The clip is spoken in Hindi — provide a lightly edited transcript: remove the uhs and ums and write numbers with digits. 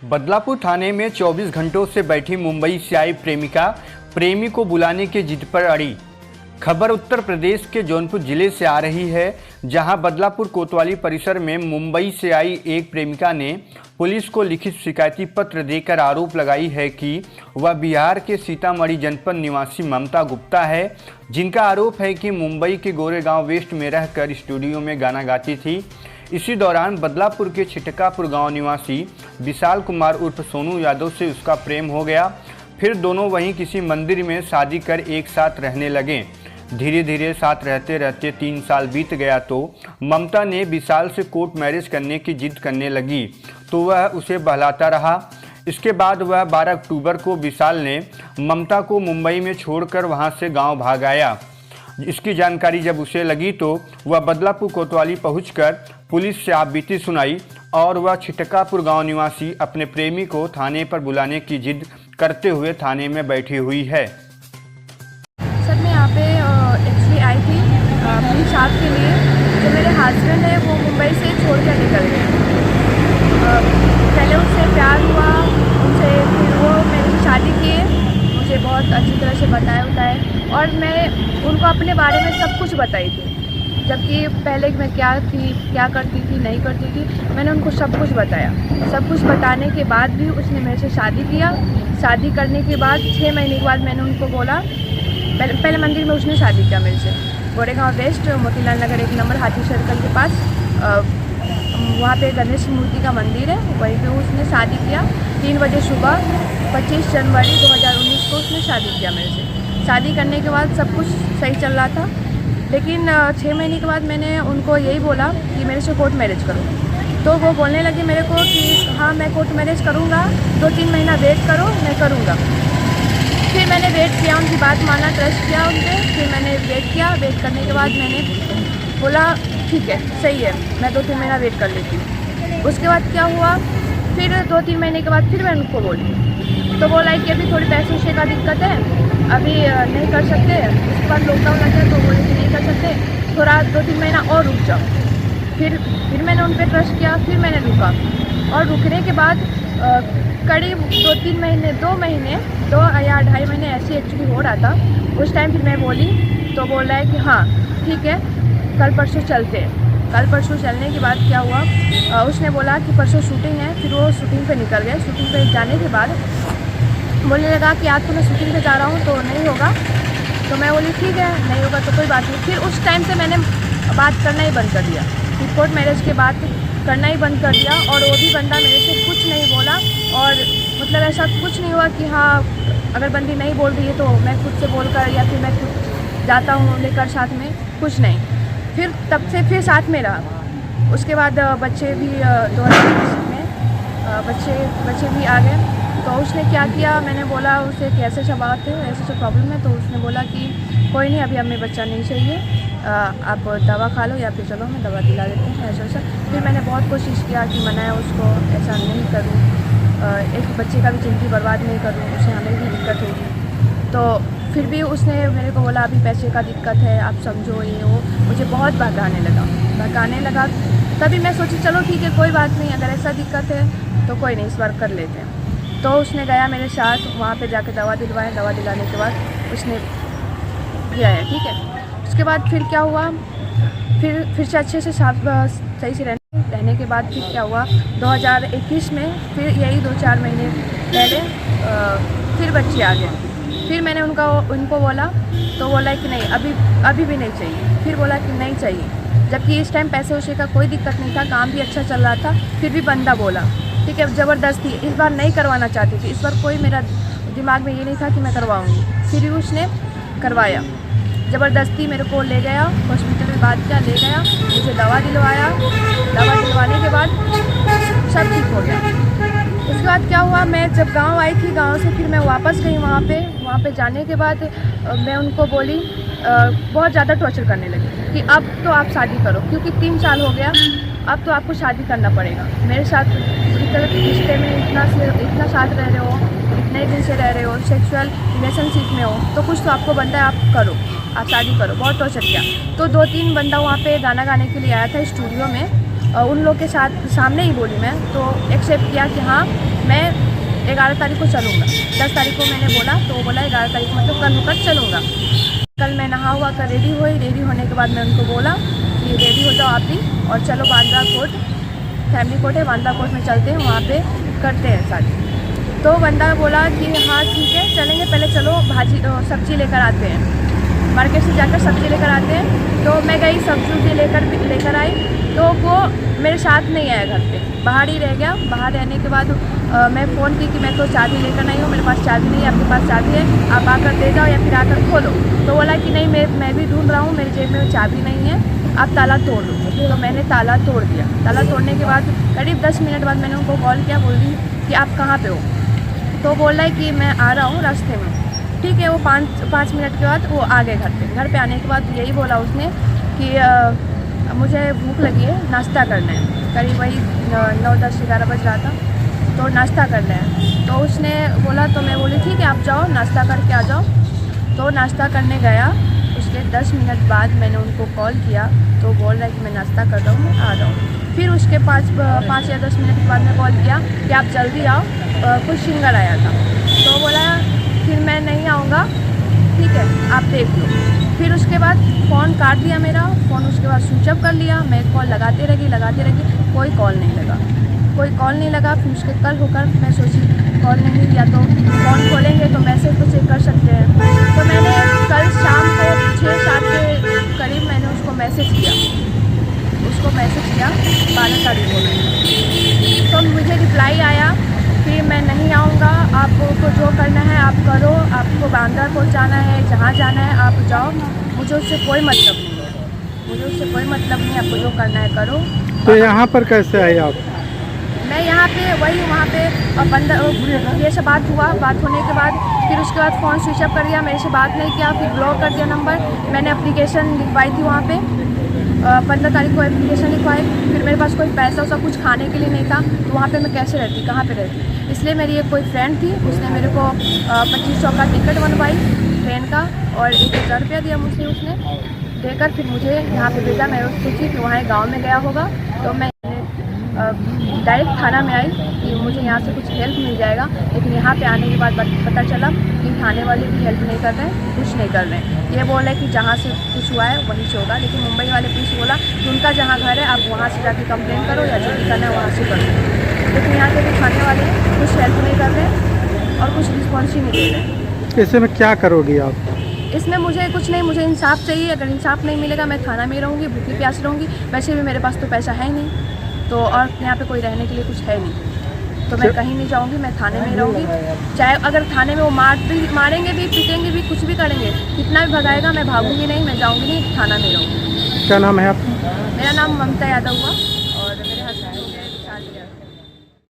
बदलापुर थाने में 24 घंटों से बैठी मुंबई से आई प्रेमिका प्रेमी को बुलाने की जिद पर अड़ी। खबर उत्तर प्रदेश के जौनपुर जिले से आ रही है, जहां बदलापुर कोतवाली परिसर में मुंबई से आई एक प्रेमिका ने पुलिस को लिखित शिकायती पत्र देकर आरोप लगाई है कि वह बिहार के सीतामढ़ी जनपद निवासी ममता गुप्ता है, जिनका आरोप है कि मुंबई के गोरेगांव वेस्ट में रहकर स्टूडियो में गाना गाती थी। इसी दौरान बदलापुर के छिटकापुर गांव निवासी विशाल कुमार उर्फ सोनू यादव से उसका प्रेम हो गया। फिर दोनों वहीं किसी मंदिर में शादी कर एक साथ रहने लगे। धीरे धीरे साथ रहते रहते 3 साल बीत गया तो ममता ने विशाल से कोर्ट मैरिज करने की जिद करने लगी, तो वह उसे बहलाता रहा। इसके बाद वह 12 अक्टूबर को विशाल ने ममता को मुंबई में छोड़कर वहां से गांव भाग आया। इसकी जानकारी जब उसे लगी तो वह बदलापुर कोतवाली पहुंचकर पुलिस से आपबीती सुनाई और वह छिटकापुर गांव निवासी अपने प्रेमी को थाने पर बुलाने की जिद करते हुए थाने में बैठी हुई है। सर, मैं यहाँ पे एक्चुअली आई थी अपनी शादी के लिए। जो मेरे हस्बैंड है वो मुंबई से छोड़ कर निकल गए। पहले उससे प्यार हुआ उनसे, फिर वो मेरी शादी किए, मुझे बहुत अच्छी तरह से बताया और मैं उनको अपने बारे में सब कुछ बताई थी। जबकि पहले मैं क्या थी, क्या करती थी, नहीं करती थी, मैंने उनको सब कुछ बताया। सब कुछ बताने के बाद भी उसने मेरे से शादी किया। शादी करने के बाद 6 महीने के बाद मैंने उनको बोला, पहले मंदिर में उसने शादी किया मेरे से, गोरेगांव वेस्ट मोतीलाल नगर 1 नंबर हाथी सर्कल के पास। वहाँ पे गणेश मूर्ति का मंदिर है, वहीं पे उसने शादी किया। 3 बजे सुबह 25 जनवरी 2019 को उसने शादी किया मेरे से। शादी करने के बाद सब कुछ सही चल रहा था, लेकिन 6 महीने के बाद मैंने उनको यही बोला कि मेरे से कोर्ट मैरिज करो। तो वो बोलने लगे मेरे को कि हाँ मैं कोर्ट मैरिज करूँगा, 2-3 महीना वेट करो, मैं करूँगा। फिर मैंने वेट किया, उनकी बात माना, ट्रस्ट किया उन पर। फिर मैंने वेट किया। वेट करने के बाद मैंने बोला ठीक है, सही है, मैं 2-3 महीना वेट कर लेती हूँ। उसके बाद क्या हुआ, फिर 2-3 महीने के बाद फिर मैं उनको बोली, तो बोला कि अभी थोड़ी पैसे वैसे का दिक्कत है, अभी नहीं कर सकते। उसके बाद लॉकडाउन लग गया तो बोले कि नहीं कर सकते, थोड़ा 2-3 महीना और रुक जाओ। फिर मैंने उन पर ट्रस्ट किया, फिर मैंने रुका। और रुकने के बाद करीब 2-3 महीने, 2 महीने 2 या 2.5 महीने ऐसे एक्चुअली हो रहा था। उस टाइम फिर मैं बोली तो बोल रहा है कि हाँ ठीक है, कल परसों चलते हैं। कल परसों चलने के बाद क्या हुआ, उसने बोला कि परसों शूटिंग है। फिर वो शूटिंग पे निकल गए। शूटिंग पे जाने के बाद बोलने लगा कि आज तो मैं शूटिंग पे जा रहा हूँ तो नहीं होगा। तो मैं बोली ठीक है, नहीं होगा तो कोई बात नहीं। फिर उस टाइम से मैंने बात करना ही बंद कर दिया, कोर्ट मैरिज के बाद करना ही बंद कर दिया। और वो भी बंदा मेरे से कुछ नहीं बोला, और मतलब ऐसा कुछ नहीं हुआ कि हाँ अगर बंदी नहीं बोल रही है तो मैं खुद से बोलकर या फिर मैं खुद जाता हूँ लेकर साथ में, कुछ नहीं। फिर तब से फिर साथ में रहा। उसके बाद बच्चे भी 2020 में बच्चे भी आ गए। तो उसने क्या किया, मैंने बोला उसे कि ऐसे सब बात है, ऐसे सब प्रॉब्लम है। तो उसने बोला कि कोई नहीं, अभी हमें बच्चा नहीं चाहिए, आप दवा खा लो या फिर चलो मैं दवा दिला देते हैं, ऐसा। फिर मैंने बहुत कोशिश किया कि मनाया उसको, ऐसा नहीं करूँ, एक बच्चे का भी ज़िंदगी बर्बाद नहीं करूँ, उसे हमें भी दिक्कत होगी। तो फिर भी उसने मेरे को बोला अभी पैसे का दिक्कत है, आप समझो ये वो, मुझे बहुत भगाने लगा। तभी मैं सोची चलो ठीक है, कोई बात नहीं, अगर ऐसा दिक्कत है तो कोई नहीं, इस बार कर लेते हैं। तो उसने गया मेरे साथ, वहाँ पे जाकर दवा दिलवाया। दवा दिलाने के बाद उसने किया है, ठीक है। उसके बाद फिर क्या हुआ, फिर से अच्छे से सही से रहने के बाद फिर क्या हुआ, 2021 में फिर यही 2-4 महीने पहले फिर बच्चे आ गए। फिर मैंने उनको बोला तो बोला कि नहीं, अभी भी नहीं चाहिए। फिर बोला कि नहीं चाहिए, जबकि इस टाइम पैसे वैसे का कोई दिक्कत नहीं था, काम भी अच्छा चल रहा था। फिर भी बंदा बोला ठीक है, ज़बरदस्ती। इस बार नहीं करवाना चाहती थी, इस बार कोई मेरा दिमाग में ये नहीं था कि मैं करवाऊँगी। फिर भी उसने करवाया, ज़बरदस्ती मेरे को ले गया, हॉस्पिटल में बात किया, ले गया, मुझे दवा दिलवाया। दवा दिलवाने के बाद सब ठीक हो गया। उसके बाद क्या हुआ, मैं जब गांव आई थी, गांव से फिर मैं वापस गई वहाँ पे जाने के बाद मैं उनको बोली, बहुत ज़्यादा टॉर्चर करने लगी कि अब तो आप शादी करो, क्योंकि 3 साल हो गया, अब तो आपको शादी करना पड़ेगा। मेरे साथ रिश्ते में इतना साथ रह रहे हो, इतने दिन से रह रहे हो, सेक्सुअल रिलेशनशिप में हो, तो कुछ तो आपको बनता है, आप करो, आप शादी करो। बहुत टॉर्चर किया। तो 2-3 बंदा वहाँ पे गाना गाने के लिए आया था स्टूडियो में, उन लोग के साथ सामने ही बोली मैं, तो एक्सेप्ट किया कि हाँ मैं 11 तारीख को चलूँगा। 10 तारीख को मैंने बोला तो वो बोला 11 तारीख को मतलब कल होकर चलूँगा। कल मैं नहा हुआ कर रेडी हुई, रेडी होने के बाद मैं उनको बोला कि रेडी हो जाओ आप भी और चलो बांद्रा कोर्ट, फैमिली कोर्ट है बांद्रा कोर्ट में चलते हैं, वहाँ पे करते हैं शादी। तो बंदा बोला कि हाँ ठीक है चलेंगे, पहले चलो भाजी सब्ज़ी लेकर आते हैं, मार्केट से जाकर सब्ज़ी लेकर आते हैं। तो मैं गई सब्ज़ी लेकर आई, तो वो मेरे साथ नहीं आया, घर पे बाहर ही रह गया। बाहर रहने के बाद मैं फ़ोन की कि मैं तो चाबी लेकर नहीं हूँ, मेरे पास चाबी नहीं है, आपके पास चाबी है आप आकर दे जाओ या फिर आकर खोलो। तो बोला कि नहीं मैं भी ढूंढ रहा हूँ, मेरी जेब में चाबी नहीं है, आप ताला तोड़ दो। तो मैंने ताला तोड़ दिया। ताला तोड़ने के बाद करीब 10 मिनट बाद मैंने उनको कॉल किया, बोल दी कि आप कहाँ पे हो। तो बोल रहा है कि मैं आ रहा हूँ रास्ते में। ठीक है, वो 5 मिनट के बाद वो आ गए घर पे। घर पे आने के बाद यही बोला उसने कि मुझे भूख लगी है, नाश्ता करना है। करीब वही 9, 10, 11 बज रहा था, तो नाश्ता करना है। तो उसने बोला, तो मैं बोली ठीक है आप जाओ नाश्ता करके आ जाओ। तो नाश्ता करने गया, उसके 10 मिनट बाद मैंने उनको कॉल किया, तो बोल रहा है कि मैं नाश्ता कर रहा हूँ, मैं आ जाऊँ। फिर उसके 5 या 10 मिनट के बाद मैं कॉल किया कि आप जल्दी आओ, कुछ सिंगर आया था। तो बोला फिर मैं नहीं आऊँगा, ठीक है आप देख लो। फिर उसके बाद फ़ोन काट दिया मेरा, फ़ोन उसके बाद स्विच ऑफ कर लिया। मैं कॉल लगाते रही, कोई कॉल नहीं लगा। फिर उसके कल होकर मैं सोची कॉल नहीं किया तो फ़ोन खोलेंगे तो मैसेज तो चेक कर सकते हैं। तो मैंने कल शाम को 6-7 के करीब मैंने उसको मैसेज किया 12 तारीख को। तो मुझे रिप्लाई आया कि मैं नहीं आऊँगा, आपको जो करना है आप करो, आपको बांद्रा कोर्ट जाना है, जहाँ जाना है आप जाओ, मुझे उससे कोई मतलब नहीं, आपको जो करना है करो। तो यहाँ पर कैसे आए आप? मैं यहाँ पे वहाँ पे ये सब बात होने के बाद फिर उसके बाद फ़ोन स्विच ऑफ कर दिया, मेरे से बात नहीं किया, फिर ब्लॉक कर दिया नंबर। मैंने एप्लीकेशन लिखवाई थी वहाँ पे, 15 तारीख को एप्लीकेशन लिखवाई। फिर मेरे पास कोई पैसा वैसा कुछ खाने के लिए नहीं था, तो वहाँ पे मैं कैसे रहती, कहाँ पे रहती। इसलिए मेरी एक कोई फ्रेंड थी, उसने मेरे को 2500 का टिकट बनवाई ट्रेन का और 1000 रुपया दिया मुझे, उसने देकर फिर मुझे यहाँ पे भेजा। मैं सोची कि वहाँ गाँव में गया होगा, तो मैं डायरेक्ट थाना में आई कि मुझे यहाँ से कुछ हेल्प मिल जाएगा। लेकिन यहाँ पे आने के बाद पता चला कि थाने वाले भी हेल्प नहीं कर रहे हैं, कुछ नहीं कर रहे हैं। ये बोल रहे हैं कि जहाँ से कुछ हुआ है वहीं से होगा। लेकिन मुंबई वाले पुलिस बोला कि उनका जहाँ घर है आप वहाँ से जाके कंप्लेन करो या जो भी करना है वहाँ से करो। लेकिन यहाँ के जो थाने वाले हैं कुछ हेल्प नहीं कर रहे हैं और कुछ रिस्पॉन्स ही नहीं दे रहे हैं। ऐसे में क्या करोगी आप? इसमें मुझे कुछ नहीं, मुझे इंसाफ चाहिए। अगर इंसाफ नहीं मिलेगा मैं थाना में रहूँगी, भूखी प्यास रहूँगी। वैसे भी मेरे पास तो पैसा है नहीं, तो और यहाँ पे कोई रहने के लिए कुछ है नहीं, तो मैं कहीं नहीं जाऊँगी, मैं थाने में रहूँगी। चाहे अगर थाने में वो मारेंगे भी, पीटेंगे भी, कुछ भी करेंगे, कितना भी भगाएगा मैं भागूंगी नहीं, मैं जाऊँगी नहीं, थाना में रहूँगी। क्या नाम है आपका? मेरा नाम ममता यादव हुआ।